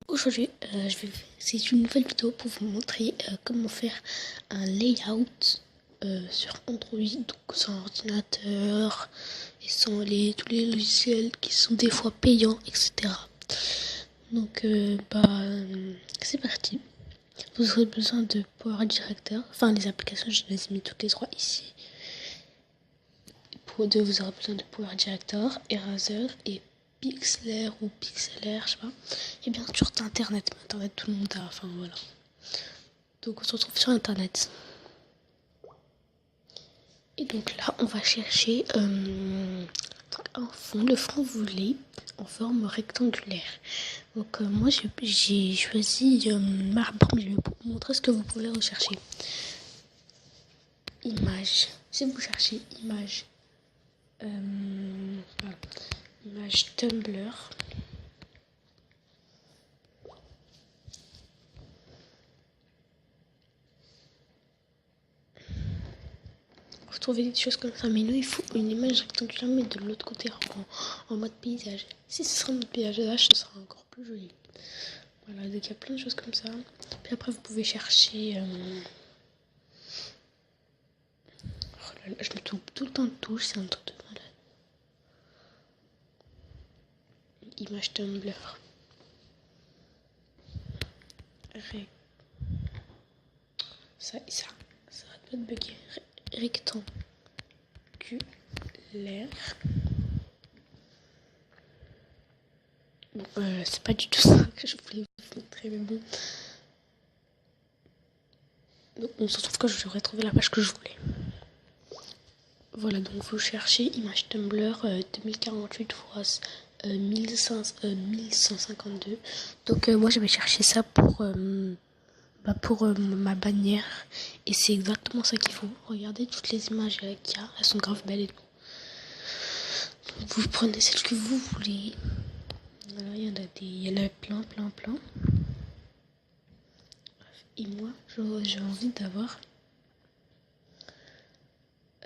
Aujourd'hui, c'est une nouvelle vidéo pour vous montrer comment faire un layout sur Android, donc sans ordinateur et sans tous les logiciels qui sont des fois payants, etc. Donc, c'est parti. Vous aurez besoin de Power Director, enfin les applications, je les ai mis toutes les trois ici. Pour deux, vous aurez besoin de Power Director, Eraser et Pixlr ou Pixlr, je sais pas. Et bien sûr d'internet, internet tout le monde a, enfin voilà. Donc on se retrouve sur internet. Et donc là on va chercher un fond, le fond voulé en forme rectangulaire. Donc moi j'ai choisi marbre, mais je vais vous montrer ce que vous pouvez rechercher. Image, si vous cherchez image, image Tumblr. Vous trouvez des choses comme ça, mais nous il faut une image rectangulaire mais de l'autre côté en mode paysage. Si ce sera en mode paysage, ce sera encore plus joli. Voilà, donc il y a plein de choses comme ça. Puis après vous pouvez chercher... Oh là là, je me trompe tout le temps de touche, c'est un truc de malade. Image Tumblr. Ça va pas de bugger. Rectangulaire. Bon, c'est pas du tout ça que je voulais vous montrer, mais bon. Donc on se retrouve quand je devrais trouver la page que je voulais. Voilà, donc vous cherchez image Tumblr 2048 x 1152. Donc moi je vais chercher ça pour ma bannière. Et c'est exactement ça qu'il faut. Regardez toutes les images qu'il y a, elles sont grave belles et tout. Donc, vous prenez celle que vous voulez. Voilà, il y en a plein. Et moi j'ai envie d'avoir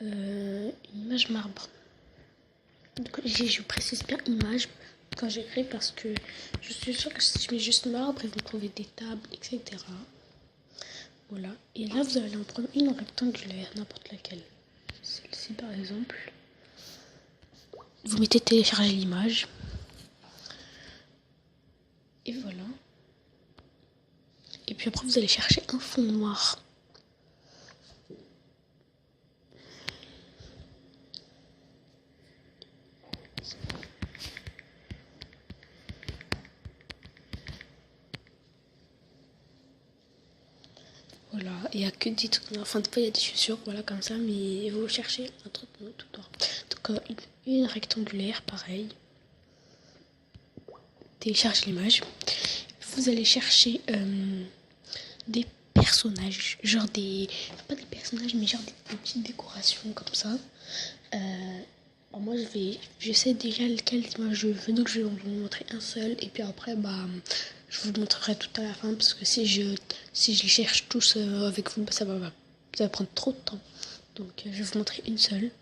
une image marbre. Donc, je précise bien image quand j'écris parce que je suis sûre que si je mets juste marbre, ils vont trouver des tables, etc. Voilà. Et là, vous allez en prendre une en rectangulaire, n'importe laquelle. Celle-ci, par exemple. Vous mettez télécharger l'image. Et voilà. Et puis après, vous allez chercher un fond noir. Voilà, il n'y a que des trucs noirs. Enfin, des fois, il y a des chaussures, voilà, comme ça, mais vous cherchez un truc tout noir. Donc, une rectangulaire, pareil. Télécharge l'image. Vous allez chercher des personnages, genre pas des personnages, mais genre des petites décorations comme ça. Alors moi, j'essaie déjà lequel image je veux, donc je vais vous montrer un seul, et puis après, je vous le montrerai tout à la fin, parce que si je les cherche tous avec vous, ça va prendre trop de temps. Donc, je vais vous montrer une seule.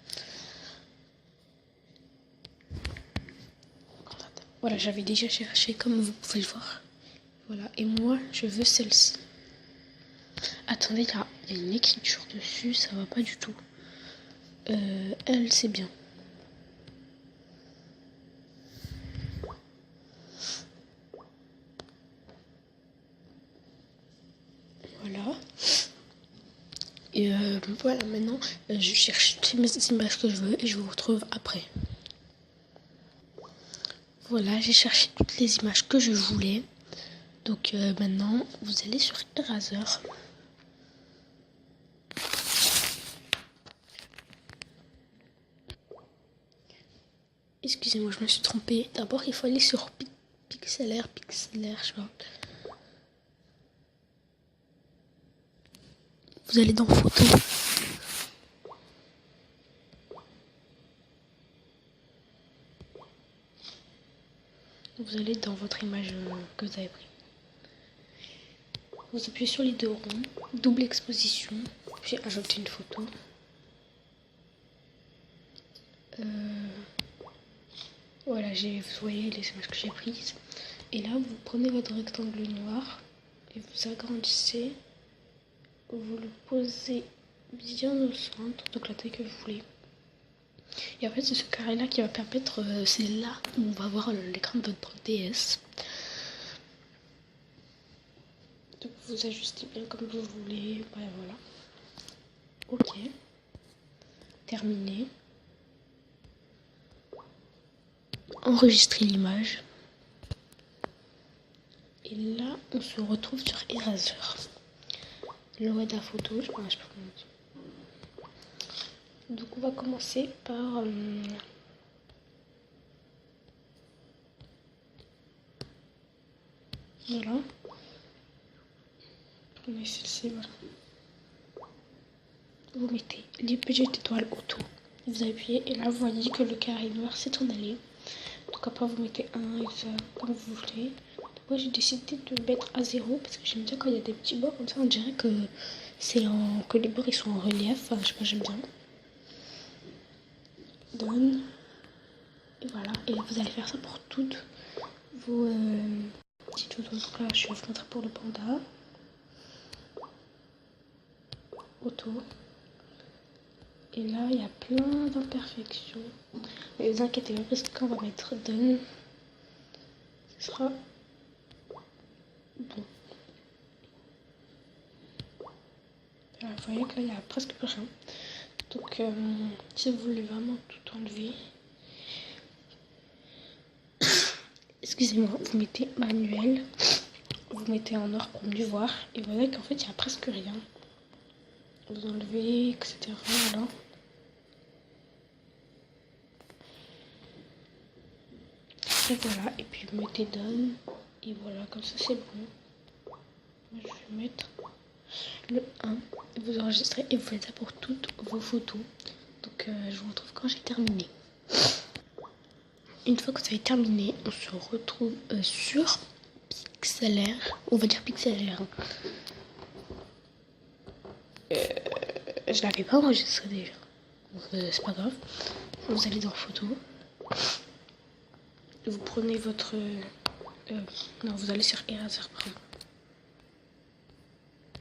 Voilà, j'avais déjà cherché, comme vous pouvez le voir. Voilà, et moi, je veux celle-ci. Attendez, il y a une écriture dessus, ça va pas du tout. Elle, c'est bien. Voilà. Et voilà, maintenant, je cherche toutes les images que je veux et je vous retrouve après. Voilà, j'ai cherché toutes les images que je voulais. Donc maintenant, vous allez sur Eraser. Excusez-moi, je me suis trompée. D'abord, il faut aller sur Pixlr, je sais pas. Vous allez dans Photos. Vous allez dans votre image que vous avez prise. Vous appuyez sur les deux ronds, double exposition, puis ajouter une photo. Voilà, vous voyez les images que j'ai prises. Et là, vous prenez votre rectangle noir et vous agrandissez. Vous le posez bien au centre, donc la taille que vous voulez. Et en fait, c'est ce carré-là qui va permettre, c'est là où on va voir l'écran de votre DS. Donc vous ajustez bien comme vous voulez. Voilà. Ok. Terminé. Enregistrer l'image. Et là, on se retrouve sur Eraser. Le web à photo, je sais pas comment on dit. Donc on va commencer par voilà. Prenez celle-ci, voilà. Vous mettez les petites étoiles auto. Vous appuyez et là vous voyez que le carré noir s'est en allé. Donc après vous mettez 1 et ça comme vous voulez. Moi j'ai décidé de mettre à 0 parce que j'aime bien quand il y a des petits bords comme ça, on dirait que que les bords ils sont en relief. Enfin, je sais pas, j'aime bien. Donne. Et voilà. Et vous allez faire ça pour toutes vos petites photos. Donc là je vais vous montrer pour le panda. Auto. Et là il y a plein d'imperfections. Mais vous inquiétez pas parce que quand on va mettre done, ce sera bon. Alors, vous voyez que là il n'y a presque plus rien. Donc si vous voulez vraiment tout enlever, excusez-moi, vous mettez manuel, vous mettez en noir pour mieux voir et vous voyez qu'en fait il n'y a presque rien. Vous enlevez, etc. Voilà. Et voilà, et puis vous mettez done et voilà, comme ça c'est bon. Moi je vais mettre le 1, vous enregistrez et vous faites ça pour toutes vos photos. Donc je vous retrouve quand j'ai terminé. Une fois que vous avez terminé, on se retrouve sur Pixlr. On va dire Pixlr. Je l'avais pas enregistré déjà. C'est pas grave. Vous allez dans photo. Vous prenez votre... non, vous allez sur Eraser Pro.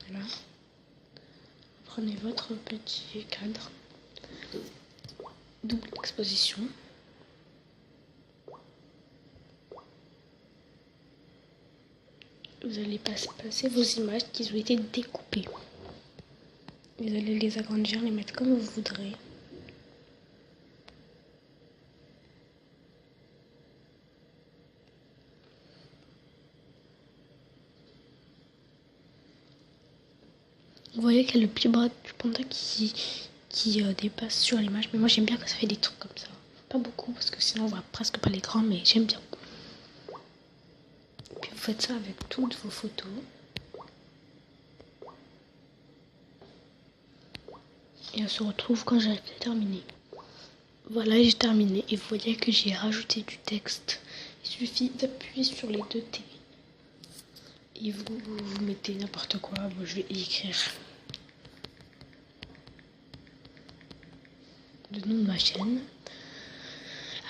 Voilà. Vous prenez votre petit cadre. Double exposition. Vous allez passer vos images qui ont été découpées. Vous allez les agrandir, les mettre comme vous voudrez. Vous voyez qu'il y a le petit bras du panda qui dépasse sur l'image. Mais moi j'aime bien que ça fait des trucs comme ça. Pas beaucoup parce que sinon on voit presque pas l'écran, mais j'aime bien. Et puis vous faites ça avec toutes vos photos. Et on se retrouve quand j'ai terminé. Voilà, j'ai terminé. Et vous voyez que j'ai rajouté du texte. Il suffit d'appuyer sur les deux T. Et vous mettez n'importe quoi. Moi je vais y écrire le nom de ma chaîne.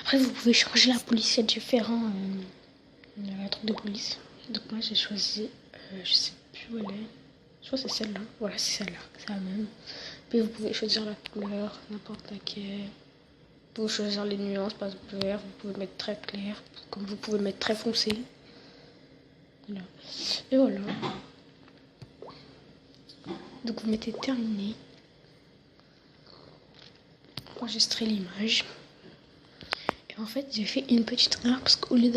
Après vous pouvez changer la police, c'est différent. La truc de police. Donc moi j'ai choisi, je sais plus où elle est. Je crois que c'est celle-là. Voilà, c'est celle-là. C'est la même. Puis vous pouvez choisir la couleur, n'importe laquelle. Vous pouvez choisir les nuances, par exemple vert. Vous pouvez mettre très clair, comme vous pouvez mettre très foncé. Voilà. Et voilà. Donc vous mettez terminé. Enregistrer l'image. En fait, j'ai fait une petite erreur parce qu'au lieu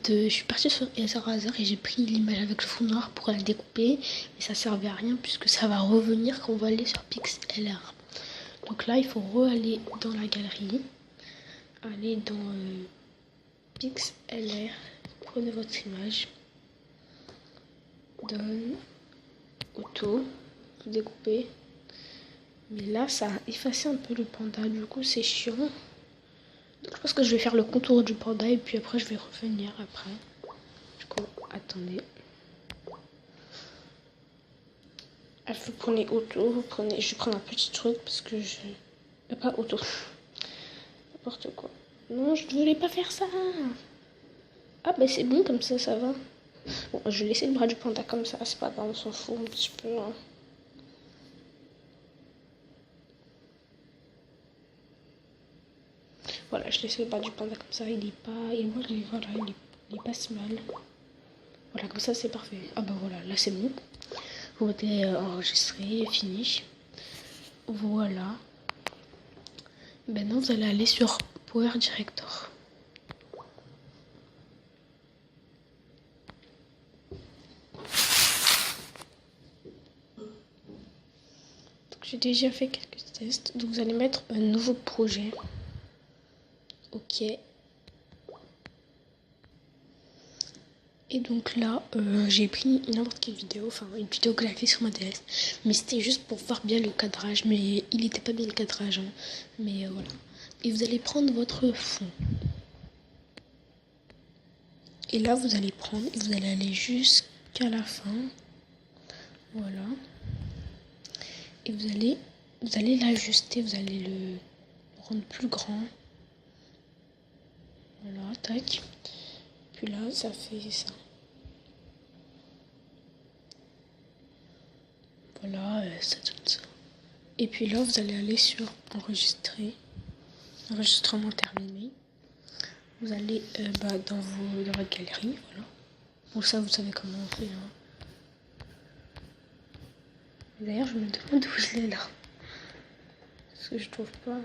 je suis partie sur Eraser et j'ai pris l'image avec le fond noir pour la découper. Mais ça servait à rien puisque ça va revenir quand on va aller sur Pixlr. Donc là, il faut re-aller dans la galerie. Aller dans Pixlr. Prenez votre image. Donne. Auto. Vous découpez. Mais là, ça a effacé un peu le panda. Du coup, c'est chiant. Donc, je pense que je vais faire le contour du panda et puis après je vais revenir après. Du coup, attendez. Vous prenez auto, je vais prendre un petit truc parce que je... pas auto. N'importe quoi. Non, je ne voulais pas faire ça. Ah bah c'est bon, comme ça va. Bon, je vais laisser le bras du panda comme ça, c'est pas grave, on s'en fout un petit peu. Hein. Voilà, je laisse le bras du panda comme ça, il est pas... il est pas si mal. Voilà, comme ça c'est parfait. Ah bah voilà, là c'est bon. Vous mettez enregistré, fini. Voilà. Maintenant vous allez aller sur Power Director. J'ai déjà fait quelques tests. Donc vous allez mettre un nouveau projet. Ok. Et donc là, j'ai pris n'importe quelle vidéo, enfin une vidéo que j'avais fait sur ma DS. Mais c'était juste pour voir bien le cadrage. Mais il n'était pas bien le cadrage. Hein. Mais voilà. Et vous allez prendre votre fond. Et là, vous allez prendre et vous allez aller jusqu'à la fin. Voilà. Et vous allez l'ajuster, vous allez le rendre plus grand. Voilà, tac. Puis là, ça fait ça. Voilà, ça donne ça. Et puis là, vous allez aller sur enregistrer. Enregistrement terminé. Vous allez dans votre galerie, voilà. Bon, ça, vous savez comment on fait. Hein. D'ailleurs, je me demande où je l'ai là. Parce que je trouve pas.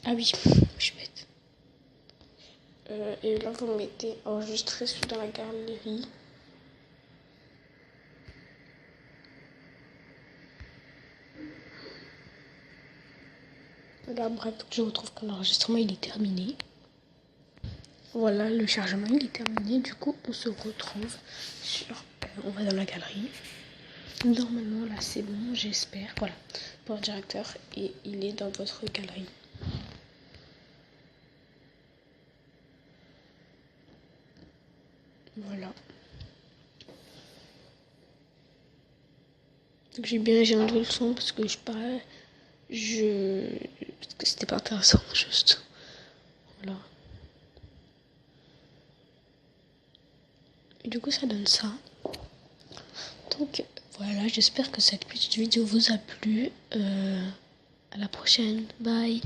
Ah oui, je suis bête. Et là, vous mettez enregistrer dans la galerie. Là, bref, je retrouve que l'enregistrement il est terminé. Voilà, le chargement il est terminé. Du coup, on se retrouve sur. On va dans la galerie. Normalement, là, c'est bon, j'espère. Voilà, pour le directeur, et il est dans votre galerie. Voilà. Donc, j'ai enlevé le son parce que parce que c'était pas intéressant, juste. Voilà. Et du coup, ça donne ça. Donc, voilà, j'espère que cette petite vidéo vous a plu. À la prochaine. Bye.